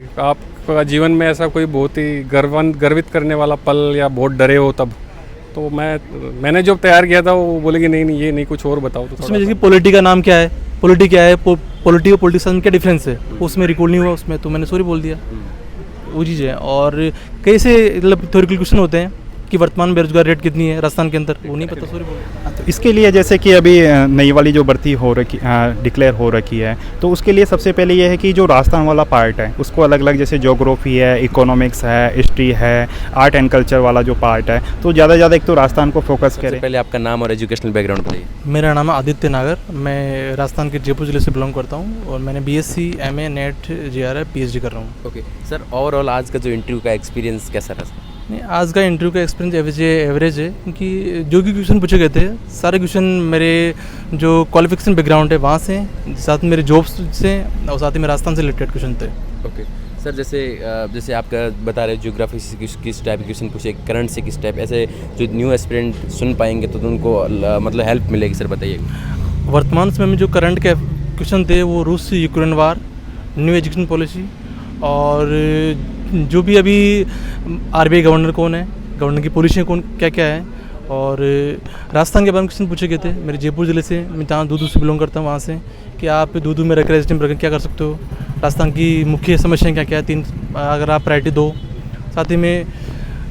आपका जीवन में ऐसा कोई बहुत ही गर्वित करने वाला पल या बहुत डरे हो तब? तो मैंने जो तैयार किया था वो बोले कि नहीं ये नहीं, कुछ और बताओ। तो उसमें जैसे पॉलिटी का नाम क्या है, पॉलिटी क्या है, पॉलिटी और पॉलिटिशियन में क्या डिफरेंस है, उसमें रिकॉर्ड नहीं हुआ उसमें, तो मैंने सॉरी बोल दिया। वो चीज़ है। और कैसे मतलब थ्योरिकल क्वेश्चन होते हैं कि वर्तमान बेरोजगार रेट कितनी है राजस्थान के अंदर, वो नहीं पता, सॉरी बोल। तो इसके लिए जैसे कि अभी नई वाली जो भर्ती हो रखी डिक्लेयर हो रखी है, तो उसके लिए सबसे पहले ये है कि जो राजस्थान वाला पार्ट है उसको अलग अलग, जैसे ज्योग्राफी है, इकोनॉमिक्स है, हिस्ट्री है, आर्ट एंड कल्चर वाला जो पार्ट है, तो ज़्यादा एक तो राजस्थान को फोकस करें। पहले आपका नाम और एजुकेशनल बैकग्राउंड बताइए। मेरा नाम है आदित्य नागर, मैं राजस्थान के जयपुर ज़िले से बिलोंग करता हूँ और मैंने BSc MA net JRF PhD कर रहा हूँ। ओके सर, ओवरऑल आज का जो इंटरव्यू का एक्सपीरियंस कैसा रहा? नहीं, आज का इंटरव्यू का एक्सपीरियंस एवरेज है, क्योंकि जो भी क्वेश्चन पूछे गए थे सारे क्वेश्चन मेरे जो क्वालिफिकेशन बैकग्राउंड है वहाँ से, साथ में मेरे जॉब्स से और साथ ही मेरे राजस्थान से रिलेटेड क्वेश्चन थे। ओके सर, जैसे आपका बता रहे ज्योग्राफी से किस टाइप के क्वेश्चन पूछे, करंट से किस टाइप, ऐसे जो न्यू एस्पिरेंट सुन पाएंगे तो उनको मतलब हेल्प मिलेगी सर, बताइए। वर्तमान समय में जो करंट के क्वेश्चन थे वो रूस यूक्रेन वार, न्यू एजुकेशन पॉलिसी, और जो भी अभी RBI गवर्नर कौन है, गवर्नर की पॉलिसियाँ कौन क्या क्या है, और राजस्थान के बारे में क्वेश्चन पूछे गए थे मेरे जयपुर ज़िले से, मैं जहाँ दूदू से बिलोंग करता हूँ वहाँ से, कि आप दूदू में रख रेजिडेंट रख क्या कर सकते हो, राजस्थान की मुख्य समस्याएं क्या क्या है, 3 अगर आप प्रायोरिटी दो, साथ ही में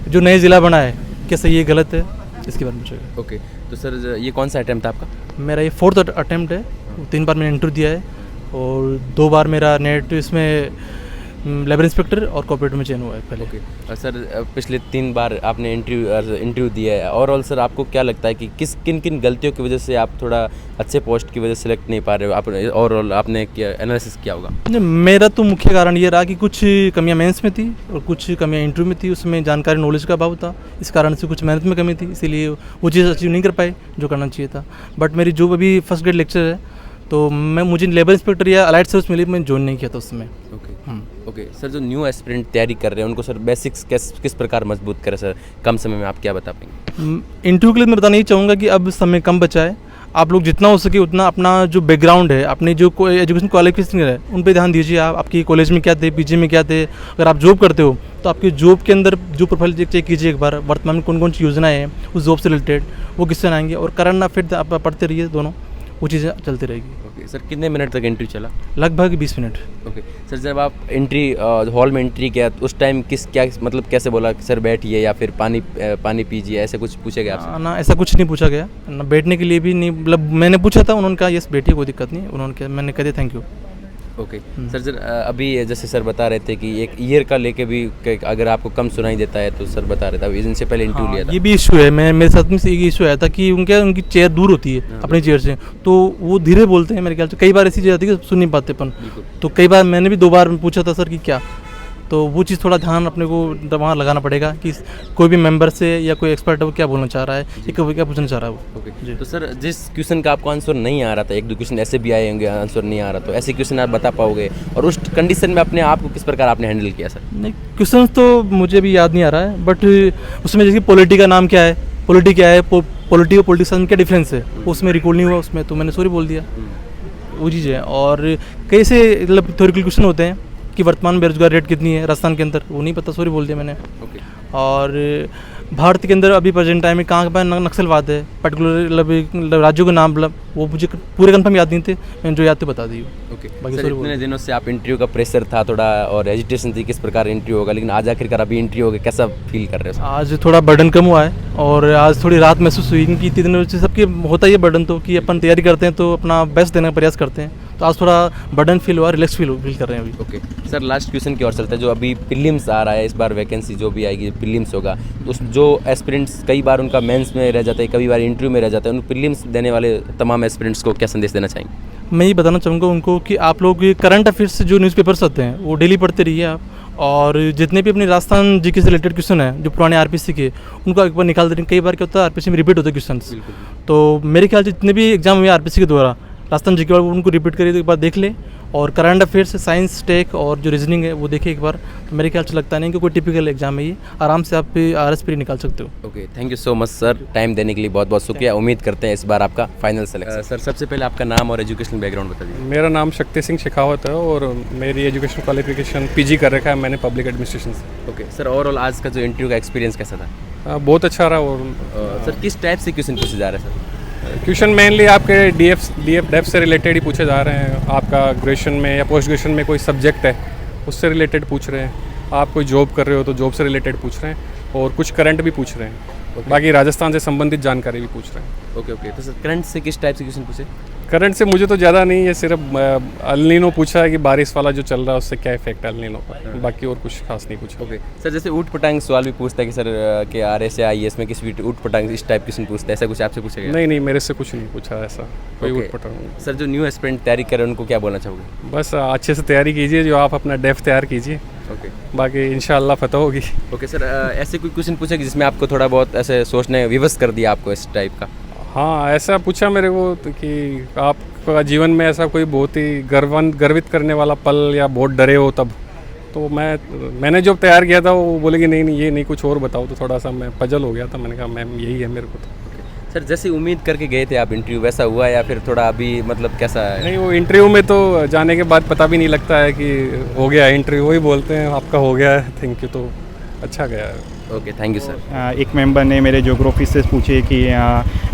जो नया ज़िला बना है क्या सही है गलत है, इसके बारे में पूछेगा। ओके तो सर ये कौन सा अटैम्प्ट था आपका? मेरा ये 4th अटैम्प्ट है, 3 बार मैंने इंटरव्यू दिया है और 2 बार मेरा नेट इसमें लेबर इंस्पेक्टर और कॉर्पोरेट में चयन हुआ है पहले। ओके और सर पिछले 3 बार आपने इंटरव्यू दिया है, ओवरऑल सर आपको क्या लगता है कि किन किन गलतियों की वजह से आप थोड़ा अच्छे पोस्ट की वजह से सेलेक्ट नहीं पा रहे हो? आप ओवरऑल आपने क्या एनालिसिस किया होगा? मेरा तो मुख्य कारण ये रहा कि कुछ कमियां मेंस में थी और कुछ कमियां इंटरव्यू में थी, उसमें जानकारी नॉलेज का अभाव था, इस कारण से कुछ मेहनत में कमी थी, इसीलिए वो चीज़ अचीव नहीं कर पाए जो करना चाहिए था। बट मेरी जो अभी फर्स्ट ग्रेड लेक्चर है तो मुझे लेबर इंस्पेक्टर या अलाइड सर्विस मिली, मैं ज्वाइन नहीं किया था उसमें। ओके सर, जो न्यू एस्पिरेंट तैयारी कर रहे हैं उनको सर बेसिक्स किस प्रकार मजबूत करें सर, कम समय में आप क्या बता पाएंगे? इंटरव्यू के लिए मैं बताना ही चाहूँगा कि अब समय कम बचा है, आप लोग जितना हो सके उतना अपना जो बैकग्राउंड है, अपनी जो एजुकेशन क्वालिफिकेशन है उन पे ध्यान दीजिए। आप आपकी कॉलेज में क्या थे, PG में क्या थे, अगर आप जॉब करते हो तो आपकी जॉब के अंदर जो प्रोफाइल चेक कीजिए एक बार, वर्तमान में कौन कौन सी योजनाएं हैं उस जॉब से रिलेटेड, वो किससे आएंगे, और करंट अफेयर आप पढ़ते रहिए, दोनों वो चीज़ें चलती रहेगी। ओके सर, कितने मिनट तक एंट्री चला? लगभग 20 मिनट। ओके सर, जब आप हॉल में एंट्री किया तो उस टाइम कैसे बोला कि सर बैठिए या फिर पानी पीजिए, ऐसे कुछ पूछे गया आपसे? ना, ऐसा कुछ नहीं पूछा गया ना, बैठने के लिए भी नहीं, मतलब मैंने पूछा था, उन्होंने कहा यस बैठिए कोई दिक्कत नहीं, उन्होंने कहा, मैंने कह दिया थैंक यू। ओके सर, अभी जैसे सर बता रहे थे कि एक ईयर का लेके भी अगर आपको कम सुनाई देता है तो सर बता रहे थे इनसे पहले इंटरव्यू लिया था। ये भी इशू है, मेरे साथ में से एक इशू आया था कि उनकी चेयर दूर होती है अपनी चेयर से, तो वो धीरे बोलते हैं, मेरे ख्याल से कई बार ऐसी चीज़ आती है कि सुन नहीं पाते अपन, तो कई बार मैंने भी 2 बार पूछा था सर कि क्या, तो वो चीज़ थोड़ा ध्यान अपने को वहाँ लगाना पड़ेगा कि कोई भी मेंबर से या कोई एक्सपर्ट है वो क्या बोलना चाह रहा है, क्या पूछना चाह रहा है वो। ओके तो सर, जिस क्वेश्चन का आपको आंसर नहीं आ रहा था, 1-2 क्वेश्चन ऐसे भी आए होंगे आंसर नहीं आ रहा, तो ऐसे क्वेश्चन आप बता पाओगे और उस कंडीशन में अपने आप को किस प्रकार आपने हैंडल किया सर? नहीं, क्वेश्चन तो मुझे भी याद नहीं आ रहा है, बट उसमें जैसे पॉलिटी का नाम क्या है, पॉलिटी क्या है, पॉलिटी और पॉलिटिशियन में क्या डिफरेंस है, उसमें रिकॉर्ड नहीं हुआ उसमें, तो मैंने सॉरी बोल दिया, वो चीज़ है। और कैसे मतलब थ्योरिकल क्वेश्चन होते हैं कि वर्तमान बेरोजगार रेट कितनी है राजस्थान के अंदर, वो नहीं पता, सॉरी बोल दिया मैंने। और भारत के अंदर अभी प्रेजेंट टाइम में कहाँ पर नक्सलवाद है, पर्टिकुलर राज्यों के नाम, मतलब वो मुझे पूरे कंफर्म याद नहीं थे, मैंने जो याद थे बता दी। ओके सर, इतने दिनों से आप इंटरव्यू का प्रेशर था थोड़ा और एजिटेशन थी किस प्रकार इंटरव्यू होगा, लेकिन आज आखिरकार अभी इंटरव्यू हो गया, कैसा फील कर रहे हो? आज थोड़ा बर्डन कम हुआ है और आज थोड़ी राहत महसूस हुई, कि इतने दिनों से सबके होता ही है बर्डन, तो कि अपन तैयारी करते हैं तो अपना बेस्ट देने का प्रयास करते हैं, तो आज थोड़ा बर्डन फील हुआ, रिलैक्स फील कर रहे हैं अभी। ओके सर, लास्ट क्वेश्चन की ओर चलता है। जो अभी प्रीलिम्स आ रहा है, इस बार वैकेंसी जो भी आएगी प्रीलिम्स होगा, उस जो एस्पिरेंट्स कई बार उनका मेंस में रह जाता है, कई बार इंटरव्यू में रह जाता है, उन प्रीलिम्स देने वाले तमाम एस्पिरेंट्स को क्या संदेश देना चाहेंगे? मैं ये बताना चाहूँगा उनको कि आप लोग करंट अफेयर्स से जो न्यूज़पेपर्स आते हैं वो डेली पढ़ते रहिए आप, और जितने भी अपने राजस्थान जीके से रिलेटेड क्वेश्चन है जो पुराने RPC के, उनको एक बार निकाल दें। कई बार क्या होता है RPC में रिपीट होते हैं क्वेश्चन, तो मेरे ख्याल से जितने भी एग्जाम हुए RPC के द्वारा राजस्थान जीके उनको रिपीट करिए, तो एक बार देख ले, और करंट अफेयर्स, साइंस, टेक और जो रीजनिंग है वो देखें एक बार, मेरे ख्याल से लगता नहीं कि कोई टिपिकल एग्ज़ाम है ये, आराम से आप RS प्री निकाल सकते हो। Okay, thank you so much sir, time देने के लिए बहुत बहुत शुक्रिया। उम्मीद करते हैं इस बार आपका फाइनल सेलेक्शन। सर सबसे पहले आपका नाम और एजुकेशनल बैकग्राउंड बता दीजिए। मेरा नाम शक्ति सिंह शेखावत है और मेरी एजुकेशन क्वालिफिकेशन PG कर रखा है मैंने पब्लिक एडमिनिस्ट्रेशन से। ओके सर, ओवरऑल आज का जो इंटरव्यू का एक्सपीरियंस कैसा था? बहुत अच्छा रहा। और सर किस टाइप से क्वेश्चन पूछे जा रहे हैं सर? क्वेश्चन मेनली आपके DF से रिलेटेड ही पूछे जा रहे हैं। आपका ग्रेजुएशन में या पोस्ट ग्रेजुएशन में कोई सब्जेक्ट है उससे रिलेटेड पूछ रहे हैं। आप कोई जॉब कर रहे हो तो जॉब से रिलेटेड पूछ रहे हैं और कुछ करंट भी पूछ रहे हैं। बाकी राजस्थान से संबंधित जानकारी भी पूछ रहे हैं। ओके ओके, तो सर करंट से किस टाइप से क्वेश्चन पूछे? करंट से मुझे तो ज़्यादा नहीं है, सिर्फ अल्नीनो पूछा है कि बारिश वाला जो चल रहा है उससे क्या इफेक्ट है अल्नीनो पर, बाकी और कुछ खास नहीं पूछा। ओके सर, जैसे ऊट पटांग सवाल भी पूछता है कि सर के RS या IAS में किस भी ऊट पटांग इस टाइप क्वेश्चन पूछता है, ऐसा कुछ आपसे पूछेगा? नहीं, मेरे से कुछ नहीं पूछा ऐसा कोई Okay. उठपटांग। सर जो न्यू एस्पिरेंट तैयारी कर रहे हैं उनको क्या बोलना चाहोगे? बस अच्छे से तैयारी कीजिए, जो आप अपना डेफ तैयार कीजिए, ओके बाकी इंशाल्लाह फतह होगी। ओके सर, ऐसे कोई क्वेश्चन पूछेगा जिसमें आपको थोड़ा बहुत ऐसे सोचने विवश कर दिया आपको इस टाइप का? हाँ, ऐसा पूछा मेरे को तो कि आपका जीवन में ऐसा कोई बहुत ही गर्वित करने वाला पल या बहुत डरे हो तब, तो मैंने जो तैयार किया था वो बोले कि नहीं ये नहीं, कुछ और बताओ। तो थोड़ा सा मैं पजल हो गया था, मैंने कहा मैम यही है मेरे को। तो सर जैसे उम्मीद करके गए थे आप इंटरव्यू, वैसा हुआ या फिर थोड़ा अभी मतलब कैसा है? नहीं, वो इंटरव्यू में तो जाने के बाद पता भी नहीं लगता है कि हो गया इंटरव्यू, वही बोलते हैं आपका हो गया है, थैंक यू, तो अच्छा गया है। Okay, thank you sir. एक मेंबर ने मेरे ज्योग्राफी से पूछे कि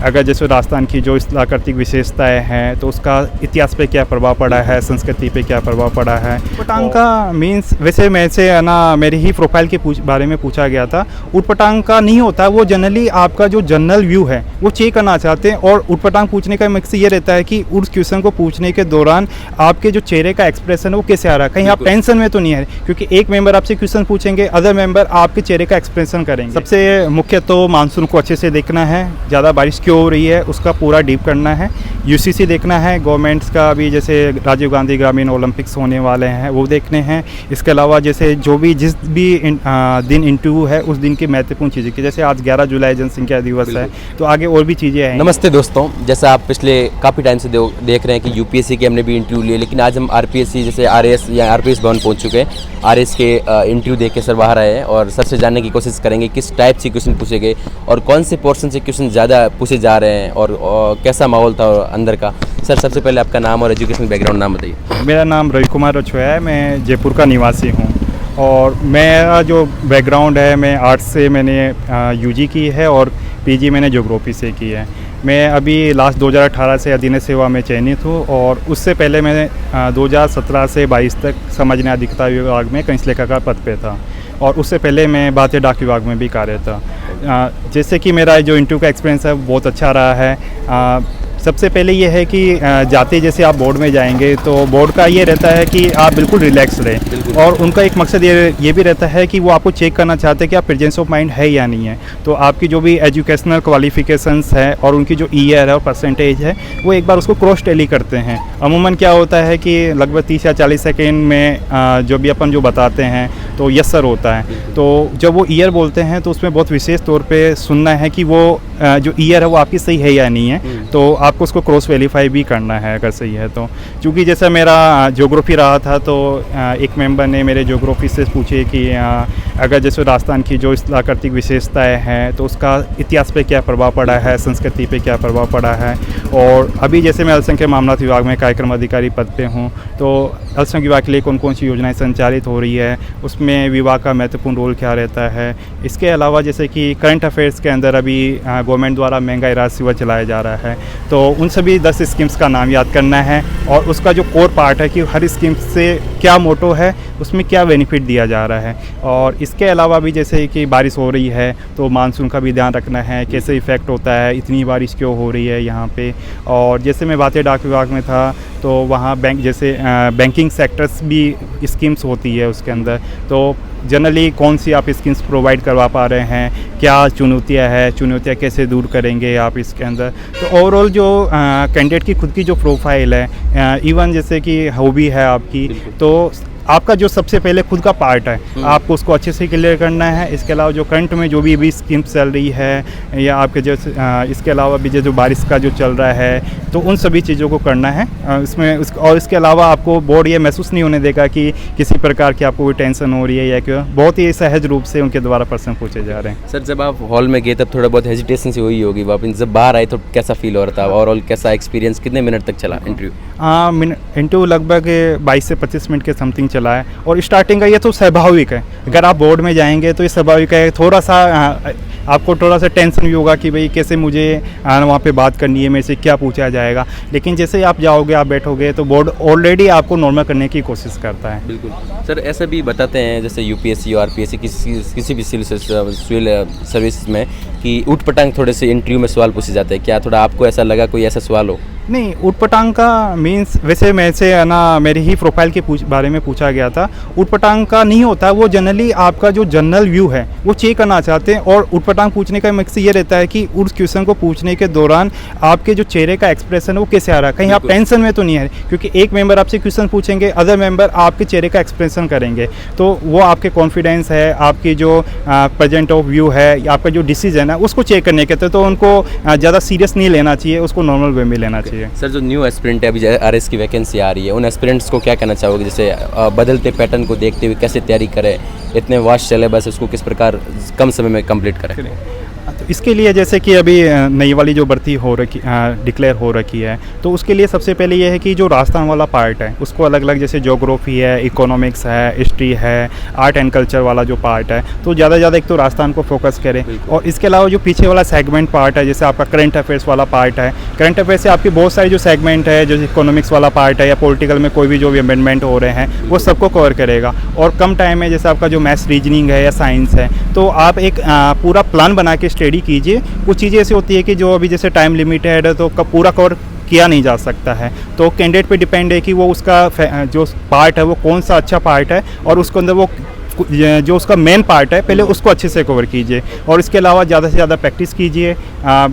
अगर जैसे राजस्थान की जो प्राकृतिक विशेषताएं हैं तो उसका इतिहास पे क्या प्रभाव पड़ा है, संस्कृति पे क्या प्रभाव पड़ा है। ऊटपटांग का मीन्स वैसे मैं से ना मेरी ही प्रोफाइल के बारे में पूछा गया था। ऊटपटांग का नहीं होता, वो जनरली आपका जो जनरल व्यू है वो चेक करना चाहते हैं। और ऊटपटांग पूछने का मकसद ये रहता है कि उस क्वेश्चन को पूछने के दौरान आपके जो चेहरे का एक्सप्रेशन है वो कैसे आ रहा है, कहीं आप टेंशन में तो नहीं है, क्योंकि एक मेंबर आपसे क्वेश्चन पूछेंगे, अदर मेंबर आपके चेहरे का एक्सप्रेशन करेंगे। सबसे मुख्य तो मानसून को अच्छे से देखना है, ज़्यादा बारिश क्यों हो रही है उसका पूरा डीप करना है। UCC देखना है, गवर्नमेंट्स का अभी जैसे राजीव गांधी ग्रामीण ओलंपिक्स होने वाले हैं वो देखने हैं। इसके अलावा जैसे जो भी जिस भी दिन इंटरव्यू है उस दिन की महत्वपूर्ण चीज़ें की, जैसे आज 11 जुलाई जनसंख्या दिवस है, तो आगे और भी चीज़ें हैं। नमस्ते दोस्तों, जैसा आप पिछले काफ़ी टाइम से देख रहे हैं कि UPSC के हमने भी इंटरव्यू लिए, लेकिन आज हम RPSC जैसे RAS या RPS भवन पहुंच चुके हैं। RAS के इंटरव्यू देख के सर बाहर आए हैं और सर से जानने की कोशिश करेंगे किस टाइप से क्वेश्चन पूछे गए और कौन से पोर्शन से क्वेश्चन ज़्यादा पूछे जा रहे हैं और कैसा माहौल था अंदर का। सर सबसे पहले आपका नाम और एजुकेशनल बैकग्राउंड नाम बताइए। मेरा नाम रवि कुमार रछोया है, मैं जयपुर का निवासी हूँ और मेरा जो बैकग्राउंड है, मैं आर्ट्स से मैंने UG की है और PG मैंने ज्योग्राफी से की है। मैं अभी लास्ट 2018 से अधीन सेवा में चयनित हूँ और उससे पहले मैंने 2017 से 22 तक समाज न्याय अधिकारिता विभाग में कनिष्ठ लेखाकार पद पे था और उससे पहले मैं भारतीय डाक विभाग में भी कार्य था। जैसे कि मेरा जो इंटरव्यू का एक्सपीरियंस है वो बहुत अच्छा रहा है। सबसे पहले ये है कि जाते जैसे आप बोर्ड में जाएंगे तो बोर्ड का ये रहता है कि आप बिल्कुल रिलैक्स रहें और उनका एक मकसद ये भी रहता है कि वो आपको चेक करना चाहते हैं कि आप प्रेजेंस ऑफ माइंड है या नहीं है। तो आपकी जो भी एजुकेशनल क्वालिफिकेशंस है और उनकी जो ईयर है और परसेंटेज है वो एक बार उसको क्रॉस टैली करते हैं। अमूमन क्या होता है कि लगभग 30 या 40 सेकेंड में जो भी अपन जो बताते हैं तो यस सर होता है। तो जब वो ईयर बोलते हैं तो उसमें बहुत विशेष तौर पे सुनना है कि वो जो ईयर है वो आपकी सही है या नहीं है, तो आपको उसको क्रॉस वेरीफाई भी करना है अगर सही है तो। क्योंकि जैसा मेरा ज्योग्राफी रहा था तो एक मेंबर ने मेरे ज्योग्राफी से पूछे कि अगर जैसे राजस्थान की जो प्राकृतिक विशेषताएं हैं तो उसका इतिहास पे क्या प्रभाव पड़ा है, संस्कृति पे क्या प्रभाव पड़ा है। और अभी जैसे मैं अल्पसंख्यक मामलात विभाग में कार्यक्रम अधिकारी पद पे हूँ, तो अल्पसंख्यक विभाग के लिए कौन कौन सी योजनाएं संचालित हो रही है, उसमें विभाग का महत्वपूर्ण रोल क्या रहता है। इसके अलावा जैसे कि करंट अफेयर्स के अंदर अभी गवर्नमेंट द्वारा महंगाई राहत शिविर चलाया जा रहा है, तो उन सभी 10 स्कीम्स का नाम याद करना है और उसका जो कोर पार्ट है कि हर स्कीम से क्या मोटो है, उसमें क्या बेनिफिट दिया जा रहा है। और इसके अलावा भी जैसे कि बारिश हो रही है तो मानसून का भी ध्यान रखना है, कैसे इफ़ेक्ट होता है, इतनी बारिश क्यों हो रही है यहाँ पे। और जैसे मैं भारतीय डाक विभाग में था तो वहाँ बैंकिंग सेक्टर्स भी स्कीम्स होती है उसके अंदर, तो जनरली कौन सी आप स्कीम्स प्रोवाइड करवा पा रहे हैं, क्या चुनौतियाँ कैसे दूर करेंगे आप इसके अंदर। तो ओवरऑल जो कैंडिडेट की खुद की जो प्रोफाइल है, इवन जैसे कि हॉबी है आपकी, तो आपका जो सबसे पहले खुद का पार्ट है आपको उसको अच्छे से क्लियर करना है। इसके अलावा जो करंट में जो भी स्कीम चल रही है या आपके जो इसके अलावा भी जो बारिश का जो चल रहा है तो उन सभी चीज़ों को करना है इसमें। और इसके अलावा आपको बोर्ड ये महसूस नहीं होने देगा कि किसी प्रकार की आपको कोई टेंशन हो रही है या क्यों, बहुत ही सहज रूप से उनके द्वारा प्रश्न पूछे जा रहे हैं। सर जब आप हॉल में गए तब थोड़ा बहुत हेजिटेशन से हुई होगी, वापस जब बाहर आए तो कैसा फील हो रहा था, ओवरऑल कैसा एक्सपीरियंस, कितने मिनट तक चला इंटरव्यू? इंटरव्यू लगभग 22 से 25 मिनट के समथिंग चला है। और स्टार्टिंग का ये तो स्वाभाविक है, अगर आप बोर्ड में जाएंगे तो ये स्वाभाविक है, थोड़ा सा आपको थोड़ा सा टेंशन भी होगा कि भाई कैसे मुझे वहाँ पे बात करनी है, मेरे से क्या पूछा जाएगा। लेकिन जैसे आप जाओगे, आप बैठोगे तो बोर्ड ऑलरेडी आपको नॉर्मल करने की कोशिश करता है। बिल्कुल सर, ऐसा भी बताते हैं जैसे यूपीएससी और आरपीएससी किसी भी सिविल सर्विस में कि ऊट पटांग थोड़े से इंटरव्यू में सवाल पूछे जाते हैं, क्या थोड़ा आपको ऐसा लगा कोई ऐसा सवाल हो? नहीं, ऊट पटांग का मीन्स वैसे मेरे से ना मेरे ही प्रोफाइल के बारे में पूछा गया था। ऊट पटांग का नहीं होता, वो जनरली आपका जो जनरल व्यू है वो चेक करना चाहते हैं। और ऊट पटांग पूछने का मकसद ये रहता है कि उस क्वेश्चन को पूछने के दौरान आपके जो चेहरे का एक्सप्रेशन है वो कैसे आ रहा है, कहीं आप टेंशन में तो नहीं है। क्योंकि एक मेंबर आपसे क्वेश्चन पूछेंगे, अदर मेंबर आपके चेहरे का एक्सप्रेशन करेंगे, तो वो आपके कॉन्फिडेंस है, आपकी जो प्रेजेंट ऑफ व्यू है, आपका जो डिसीजन है उसको चेक करने के तो उनको ज़्यादा सीरियस नहीं लेना चाहिए, उसको नॉर्मल वे में लेना चाहिए। सर जो न्यू एस्पिरेंट है, अभी आरएस की वैकेंसी आ रही है, उन एस्पिरेंट्स को क्या कहना चाहोगे, जैसे बदलते पैटर्न को देखते हुए कैसे तैयारी करें, इतने वास्ट सिलेबस उसको किस प्रकार कम समय में कंप्लीट करें? तो इसके लिए जैसे कि अभी नई वाली जो भर्ती हो रखी डिक्लेयर हो रखी है, तो उसके लिए सबसे पहले ये है कि जो राजस्थान वाला पार्ट है उसको अलग अलग, जैसे ज्योग्राफी है, इकोनॉमिक्स है, हिस्ट्री है, आर्ट एंड कल्चर वाला जो पार्ट है, तो ज़्यादा ज़्यादा एक तो राजस्थान को फोकस करें। और इसके अलावा जो पीछे वाला सेगमेंट पार्ट है, जैसे आपका करंट अफेयर्स वाला पार्ट है, करंट अफेयर्स से आपकी बहुत सारी जो सेगमेंट है, जो इकोनॉमिक्स वाला पार्ट है या पॉलिटिकल में कोई भी जो भी अमेंडमेंट हो रहे हैं वो सबको कवर करेगा। और कम टाइम में जैसे आपका जो मैथ्स, रीजनिंग है या साइंस है, तो आप एक पूरा प्लान बना के स्टडी कीजिए। कुछ चीज़ें ऐसी होती है कि जो अभी जैसे टाइम लिमिटेड है तो पूरा कवर किया नहीं जा सकता है, तो कैंडिडेट पे डिपेंड है कि वो उसका जो पार्ट है वो कौन सा अच्छा पार्ट है और उसके अंदर वो जो उसका मेन पार्ट है पहले उसको अच्छे से कवर कीजिए। और इसके अलावा ज़्यादा से ज़्यादा प्रैक्टिस कीजिए।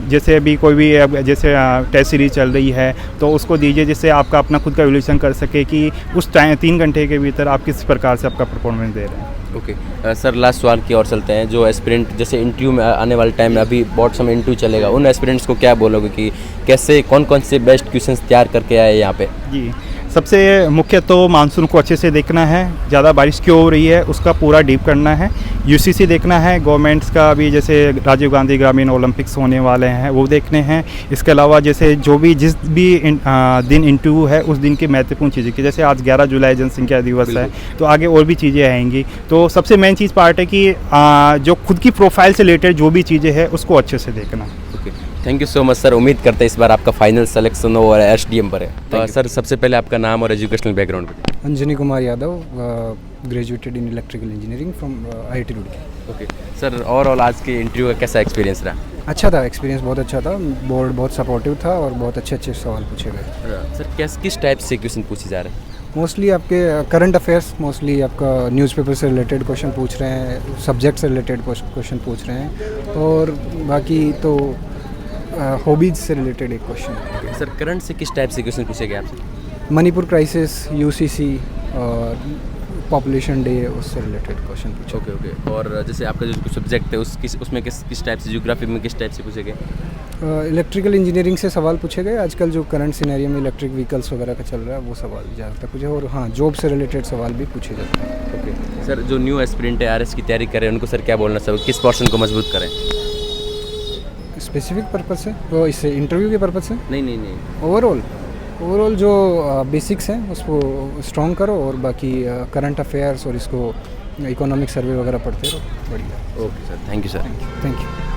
जैसे अभी कोई भी जैसे टेस्ट सीरीज चल रही है तो उसको दीजिए, जिससे आपका अपना खुद का एवल्यूशन कर सके कि उस टाइम 3 घंटे के भीतर आप किस प्रकार से आपका परफॉर्मेंस दे रहे हैं। ओके सर, लास्ट सवाल की ओर चलते हैं। जो एस्पिरेंट जैसे इंटरव्यू में आने वाले टाइम में अभी बहुत समय इंटरव्यू चलेगा, उन एस्पिरेंट्स को क्या बोलोगे कि कैसे कौन कौन से बेस्ट क्वेश्चंस तैयार करके आए यहाँ पे? जी, सबसे मुख्य तो मानसून को अच्छे से देखना है, ज़्यादा बारिश क्यों हो रही है उसका पूरा डीप करना है। यूसीसी देखना है, गवर्नमेंट्स का अभी जैसे राजीव गांधी ग्रामीण ओलंपिक्स होने वाले हैं वो देखने हैं। इसके अलावा जैसे जो भी जिस भी दिन इंटरव्यू है उस दिन की महत्वपूर्ण चीज़ें की, जैसे आज 11 जुलाई जनसंख्या दिवस है तो आगे और भी चीज़ें आएंगी। तो सबसे मेन चीज़ पार्ट है कि जो खुद की प्रोफाइल से रिलेटेड जो भी चीज़ें हैं उसको अच्छे से देखना। Thank you so much sir. उम्मीद करते हैं इस बार आपका फाइनल सिलेक्शन और एसडीएम पर है। तो सर सबसे पहले आपका नाम और एजुकेशनल बैकग्राउंड बताइए। Anjani Kumar Yadav, graduated in electrical engineering from IIT Roorkee. Okay sir, overall आज के इंटरव्यू का कैसा एक्सपीरियंस रहा? अच्छा था, एक्सपीरियंस बहुत अच्छा था, बोर्ड बहुत सपोर्टिव था और बहुत अच्छे अच्छे सवाल पूछे गए। सर किस टाइप से क्वेश्चन पूछे जा रहे हैं? मोस्टली आपके करंट अफेयर्स, मोस्टली आपका न्यूज़पेपर से रिलेटेड क्वेश्चन पूछ रहे हैं, सब्जेक्ट से रिलेटेड क्वेश्चन पूछ रहे हैं और बाकी तो हॉबीज से रिलेटेड एक क्वेश्चन। सर करंट से किस टाइप से क्वेश्चन पूछे गए आपसे? मणिपुर क्राइसिस, यूसीसी और पॉपुलेशन डे, उससे रिलेटेड क्वेश्चन पूछे। ओके। और जैसे आपका जो सब्जेक्ट है उसमें किस टाइप से, ज्योग्राफी में किस टाइप से पूछे गए? इलेक्ट्रिकल इंजीनियरिंग से सवाल पूछे गए। आजकल जो करंट सिनेरियो में इलेक्ट्रिक व्हीकल्स वगैरह का चल रहा है वो सवाल ज़्यादातर पूछे, और हाँ जॉब से रिलेटेड सवाल भी पूछे जाते हैं। ओके सर, जो न्यू एस्पिरेंट है आरएस की तैयारी करें उनको सर क्या बोलना चाहिए, किस पोर्शन को मजबूत करें? स्पेसिफिक पर्पस से, वो इससे इंटरव्यू के पर्पस से नहीं, ओवरऑल जो बेसिक्स हैं उसको स्ट्रॉन्ग करो और बाकी करंट अफेयर्स और इसको इकोनॉमिक सर्वे वगैरह पढ़ते रहो। बढ़िया। Okay sir, thank you sir. Thank you.